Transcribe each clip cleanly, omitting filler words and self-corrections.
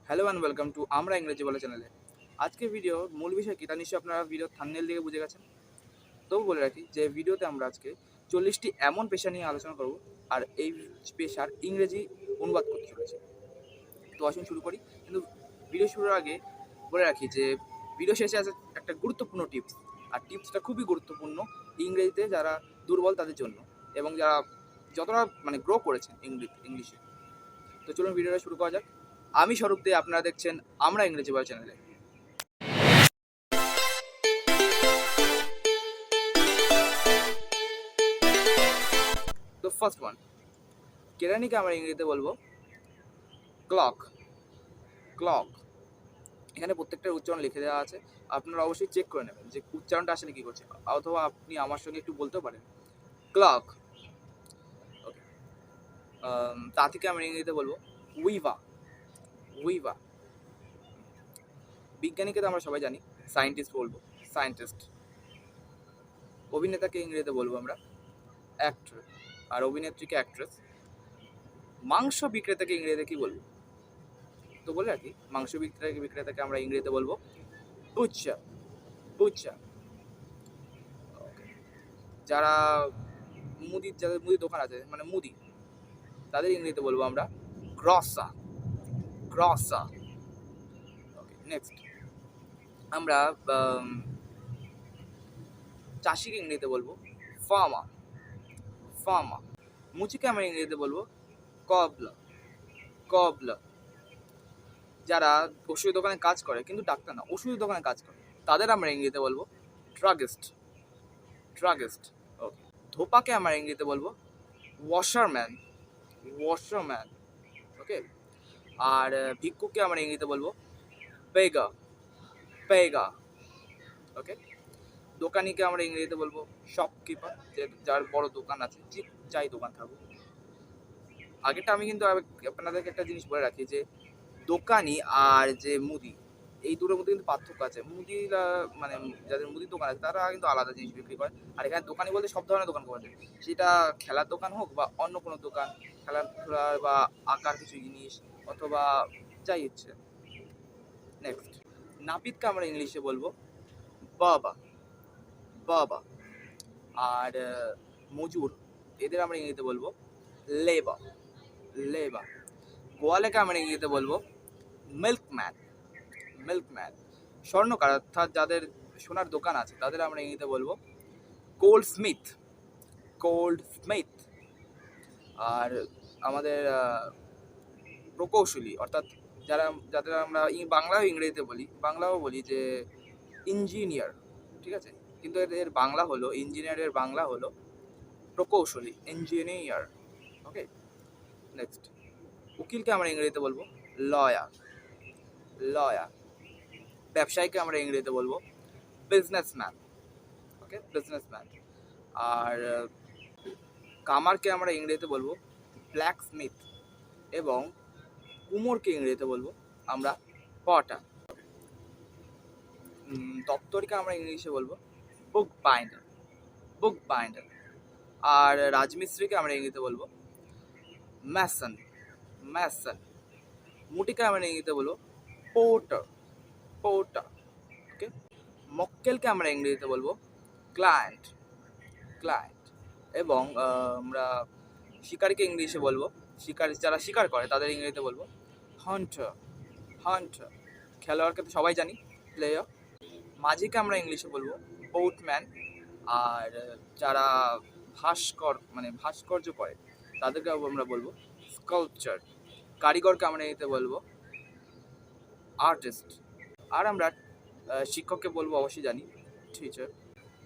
Hello and welcome to আমরা ইংরেজি বলা চ্যানেলে। আজকের ভিডিওর মূল বিষয় কি তা নিশ্চয়ই আপনারা ভিডিও থাম্বনেল দেখে বুঝে গেছেন। তবু বলে রাখি যে ভিডিওতে আমরা আজকে 40টি এমন পেশা নিয়ে আলোচনা করব, আর এই পেশার ইংরেজি অনুবাদ করতে চলেছি। তো আসুন শুরু করি। কিন্তু ভিডিও শুরুর আগে বলে রাখি যে ভিডিও শেষে আছে একটা গুরুত্বপূর্ণ টিপস, আর টিপসটা খুবই গুরুত্বপূর্ণ ইংরেজিতে যারা দুর্বল তাদের জন্য, এবং যারা যতটা গ্রো করেছেন ইংলিশে। তো চলুন ভিডিওটা শুরু করা যাক। আমি স্বরূপ দে, আপনারা দেখছেন আমরা ইংরেজি বলা চ্যানেলে। তো ফার্স্ট ওয়ান, কেরানিকে আমরা ইংরেজিতে বলবো ক্লক। ক্লক, এখানে প্রত্যেকটার উচ্চারণ লিখে দেওয়া আছে, আপনারা অবশ্যই চেক করে নেবেন যে উচ্চারণটা আসলে কী করছে, অথবা আপনি আমার সঙ্গে একটু বলতেও পারেন ক্লক। ওকে, তাঁতিকে আমরা ইংরেজিতে বলবো উইভা। উইভা। বিজ্ঞানীকে তো আমরা সবাই জানি সায়েন্টিস্ট বলবো, সায়েন্টিস্ট। অভিনেতাকে ইংরেজিতে বলবো আমরা অ্যাক্টর, আর অভিনেত্রীকে অ্যাক্ট্রেস। মাংস বিক্রেতাকে ইংরেজিতে কী বলবো? তো বলে রাখি, মাংস বিক্রেতাকে আমরা ইংরেজিতে বলবো বুচার। বুচার। যারা যাদের মুদির দোকান আছে, মুদি, তাদের ইংরেজিতে বলবো আমরা গ্রসা। গ্রসা। ওকে, নেক্সট আমরা চাষিকে ইংরেজিতে বলবো ফার্মার। ফার্মার। মুচিকে আমরা ইংরেজিতে বলবো কবলা। কবলা। যারা ওষুধের দোকানে কাজ করে, কিন্তু ডাক্তার না, ওষুধের দোকানে কাজ করে, তাদের আমরা ইংরেজিতে বলবো ড্রাগিস্ট। ড্রাগিস্ট। ওকে, ধোপাকে আমরা ইংরেজিতে বলবো ওয়াশারম্যান। ওয়াশারম্যান। ওকে, আর ভিক্ষুককে আমরা ইংরেজিতে বলবো পেগা। পেগা। ওকে, দোকানিকে আমরা ইংরেজিতে বলবো শপকিপার, যার বড় দোকান আছে, যাই দোকান থাকুক। আগেরটা আমি কিন্তু আপনাদেরকে একটা জিনিস বলে রাখি যে দোকানি আর যে মুদি, এই দুটোর মধ্যে কিন্তু পার্থক্য আছে। মুদিরা যাদের মুদির দোকান আছে তারা কিন্তু আলাদা জিনিস বিক্রি করে, আর এখানে দোকানি বলতে সব ধরনের দোকান করা যায়, সেটা খেলার দোকান হোক বা অন্য কোনো দোকান, খেলাধুলার বা আঁকার কিছু জিনিস, অথবা যাই ইচ্ছে। নেক্সট, নাপিতকে আমরা ইংলিশে বলবো বাবা। বাবা। আর মজুর, এদের আমরা ইংরেজিতে বলবো লেবার। লেবার। গোয়ালেকে আমরা ইংরেজিতে বলবো মিল্কম্যান। মিল্কম্যান। স্বর্ণকার, অর্থাৎ যাদের সোনার দোকান আছে, তাদের আমরা ইংরেজিতে বলবো গোল্ড স্মিথ। Goldsmith. আর আমাদের প্রকৌশলী, অর্থাৎ যাদের আমরা বাংলাও ইংরেজিতে বলি, বাংলাও বলি যে ইঞ্জিনিয়ার, ঠিক আছে, কিন্তু এর বাংলা হলো, ইঞ্জিনিয়ারের বাংলা হলো প্রকৌশলী, ইঞ্জিনিয়ার। ওকে, নেক্সট, উকিলকে আমরা ইংরেজিতে বলবো লয়ার। লয়ার। ব্যবসায়ীকে আমরা ইংরেজিতে বলবো বিজনেসম্যান। ওকে, বিজনেসম্যান। আর কামারকে আমরা ইংরেজিতে বলবো ব্ল্যাক স্মিথ, এবং কুমোরকে ইংরেজিতে বলবো আমরা পটার। দপ্তরিকে আমরা ইংলিশে বলবো বুক বাইন্ডার। বুক বাইন্ডার। আর রাজমিস্ত্রিকে আমরা ইংরেজিতে বলবো ম্যাসন। ম্যাসন। মুটিকে আমরা ইংরেজিতে বলবো পোর্টার। পোর্টার। ওকে, মক্কেলকে আমরা ইংরেজিতে বলবো ক্লায়েন্ট। ক্লায়েন্ট। এবং আমরা শিকারীকে ইংলিশে বলবো, যারা শিকার করে তাদের ইংরেজিতে বলবো হান্টার। হান্টার। খেলোয়াড়কে তো সবাই জানি, প্লেয়ার। মাঝিকে আমরা ইংলিশে বলবো বোটম্যান। আর যারা ভাস্কর্য করে, তাদেরকে আমরা বলবো স্কাল্পচার। কারিগরকে আমরা ইংরেজিতে বলবো আর্টিস্ট। আর আমরা শিক্ষককে বলবো, অবশ্যই জানি, টিচার।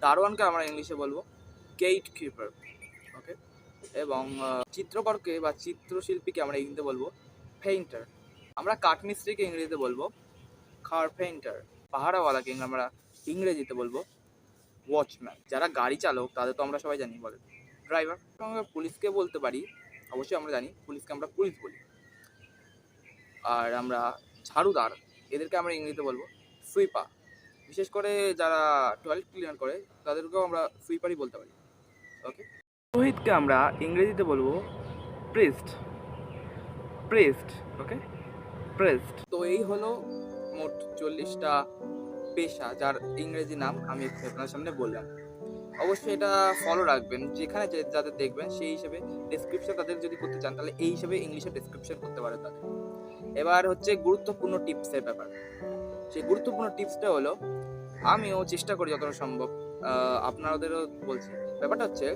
দারোয়ানকে আমরা ইংলিশে বলবো গেট কিপার। ওকে, এবং চিত্রকরকে বা চিত্রশিল্পীকে আমরা ইংরেজিতে বলবো পেইন্টার। আমরা কাঠমিস্ত্রিকে ইংরেজিতে বলবো কার্পেন্টার। পাহারাওয়ালাকে আমরা ইংরেজিতে বলবো ওয়াচম্যান। যারা গাড়ি চালক, তাদের তো আমরা সবাই জানি বলে ড্রাইভার। আমরা পুলিশকে বলতে পারি, অবশ্যই আমরা জানি পুলিশকে আমরা পুলিশ বলি। আর আমরা ঝাড়ুদার, এদেরকে আমরা ইংরেজিতে বলবো সুইপার। বিশেষ করে যারা টয়লেট ক্লিনার করে, তাদেরকেও আমরা সুইপারই বলতে পারি। ওকে, পুরোহিতকে আমরা ইংরেজিতে বলবো প্রিস্ট। প্রিস্ট। ওকে, প্রেসড। তো এই হলো মোট 40টা পেশা যার ইংরেজি নাম আমি আপনার সামনে বললাম। অবশ্যই এটা ফলো রাখবেন, যেখানে যাদের দেখবেন সেই হিসেবে ডেসক্রিপশন তাদের যদি করতে চান তাহলে এই হিসেবে ইংলিশে ডেসক্রিপশন করতে পারেন তাদের। এবার হচ্ছে গুরুত্বপূর্ণ টিপসের ব্যাপার। সেই গুরুত্বপূর্ণ টিপসটা হলো, আমিও চেষ্টা করি যতটা সম্ভব, আপনাদেরও বলছি। ব্যাপারটা হচ্ছে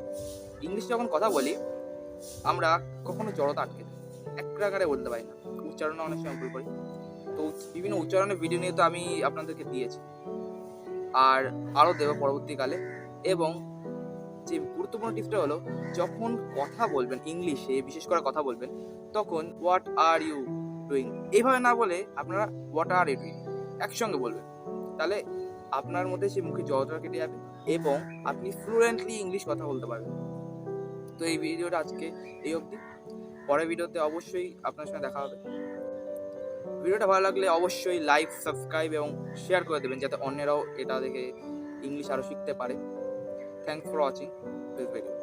ইংলিশে যখন কথা বলি আমরা কখনো জড়তা আটকে যাই, এক রাগারে বলতে পারি না, উচ্চারণে অনেক সময় ভুল করি। তো বিভিন্ন উচ্চারণের ভিডিও নিয়ে তো আমি আপনাদেরকে দিয়েছি, আর আরও দেবো পরবর্তীকালে। এবং যে গুরুত্বপূর্ণ টিপসটা হলো, যখন কথা বলবেন ইংলিশে, বিশেষ করে কথা বলবেন, তখন হোয়াট আর ইউ ডুইং এইভাবে না বলে আপনারা হোয়াট আর ইউ ডুইং একসঙ্গে বলবেন। তাহলে আপনার মধ্যে সেই মুখে জড়তা কেটে যাবে এবং আপনি ফ্লুয়েন্টলি ইংলিশ কথা বলতে পারবেন। তো এই ভিডিওটা আজকে এই অবধি। পরের ভিডিওতে অবশ্যই আপনার সঙ্গে দেখা হবে। ভিডিওটা ভালো লাগলে অবশ্যই লাইক, সাবস্ক্রাইব এবং শেয়ার করে দেবেন, যাতে অন্যরাও এটা দেখে ইংলিশ আরও শিখতে পারে। Thanks for watching this video.